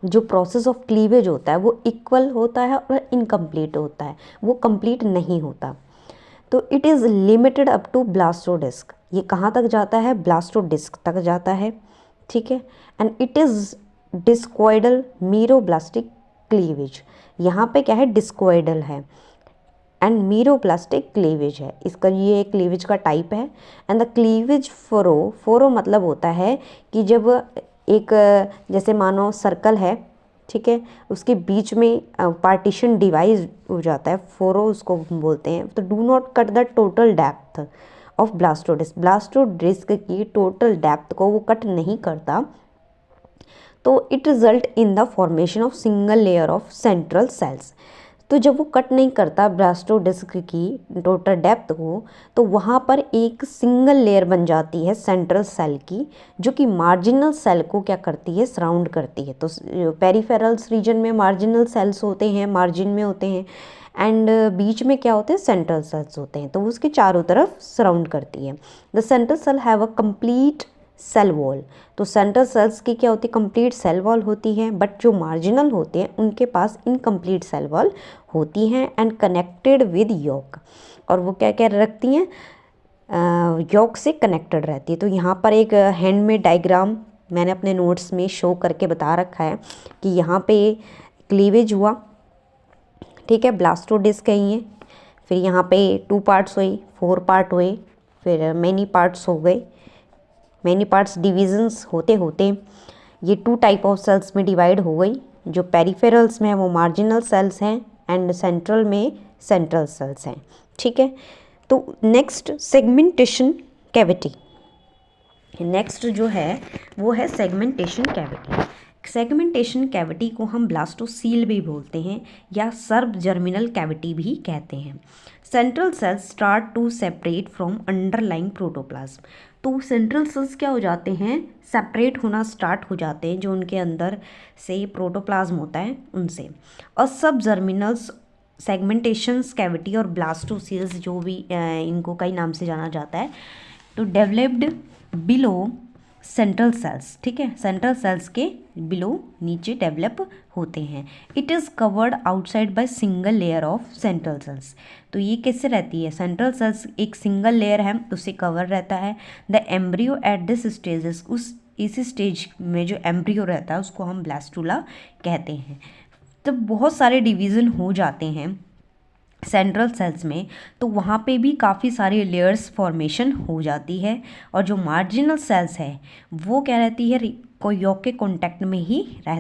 जो process of cleavage होता है वो इक्वल होता है और इनकम्प्लीट होता है, वो कंप्लीट नहीं होता। तो it is limited up to blastodisc, ये कहाँ तक जाता है, ब्लास्टोडिस्क तक जाता है, ठीक है। And it is discoidal meroblastic cleavage, यहाँ पे क्या है, डिस्कॉइडल है एंड मीरोब्लास्टिक क्लीवेज है, इसका ये क्लीवेज का टाइप है। एंड द क्लीवेज फोरो मतलब होता है कि जब एक जैसे मानो सर्कल है, ठीक है, उसके बीच में पार्टीशन डिवाइड हो जाता है, फोरो उसको बोलते हैं। तो do not cut the total depth of blastodisc, blastodisc की टोटल डेप्थ को वो कट नहीं करता, तो it result in the formation of single layer of central cells. तो जब वो कट नहीं करता ब्लास्टोडिस्क की टोटल डेप्थ को, तो वहाँ पर एक सिंगल लेयर बन जाती है सेंट्रल सेल की, जो कि मार्जिनल सेल को क्या करती है, सराउंड करती है। तो पेरिफेरल्स रीजन में मार्जिनल सेल्स होते हैं, मार्जिन में होते हैं, एंड बीच में क्या होते हैं, सेंट्रल सेल्स होते हैं, तो उसके चारों तरफ सराउंड करती है। The central cell have a complete cell wall, तो सेंट्रल सेल्स की क्या होती है, कंप्लीट सेल वॉल होती है, बट जो मार्जिनल होते हैं उनके पास इनकम्प्लीट सेल वॉल होती हैं एंड कनेक्टेड विद यॉक, और वो क्या क्या रखती हैं, यॉक से कनेक्टेड रहती है। तो यहाँ पर एक हैंड में डायग्राम मैंने अपने नोट्स में शो करके बता रखा है कि यहाँ पे क्लीवेज हुआ, ठीक है, ब्लास्टोडिस्क है ये, फिर यहाँ पे 2 पार्ट्स हुए, 4 पार्ट हुए, फिर मैनी पार्ट्स हो गए, मैनी पार्ट्स डिविजन्स होते होते ये 2 टाइप ऑफ सेल्स में डिवाइड हो गई। जो पेरिफेरल्स में है वो मार्जिनल सेल्स हैं एंड सेंट्रल में सेंट्रल सेल्स हैं, ठीक है। तो नेक्स्ट सेगमेंटेशन कैविटी, नेक्स्ट जो है वो है सेगमेंटेशन कैविटी। सेगमेंटेशन कैविटी को हम ब्लास्टोसील भी बोलते हैं या सर्व जर्मिनल कैविटी भी कहते हैं। Central cells start to separate from underlying protoplasm, तो सेंट्रल सेल्स क्या हो जाते हैं, सेपरेट होना स्टार्ट हो जाते हैं, जो उनके अंदर से प्रोटोप्लाज्म होता है उनसे। और सब जर्मिनल्स सेगमेंटेशंस कैविटी और ब्लास्टोसील्स जो भी इनको कई नाम से जाना जाता है, तो डेवलप्ड बिलो सेंट्रल सेल्स, ठीक है, सेंट्रल सेल्स के बिलो नीचे डेवलप होते हैं। It is covered outside by single layer of central cells, तो ये कैसे रहती है, सेंट्रल सेल्स एक सिंगल लेयर है उससे कवर रहता है। The embryo at this stages, उस इस स्टेज में जो एम्ब्रियो रहता है उसको हम ब्लास्टुला कहते हैं। तो बहुत सारे डिवीज़न हो जाते हैं सेंट्रल सेल्स में, तो वहाँ पे भी काफ़ी सारे लेयर्स फॉर्मेशन हो जाती है, और जो मार्जिनल सेल्स है वो क्या रहती है, कोई यॉक के कॉन्टैक्ट में ही रहती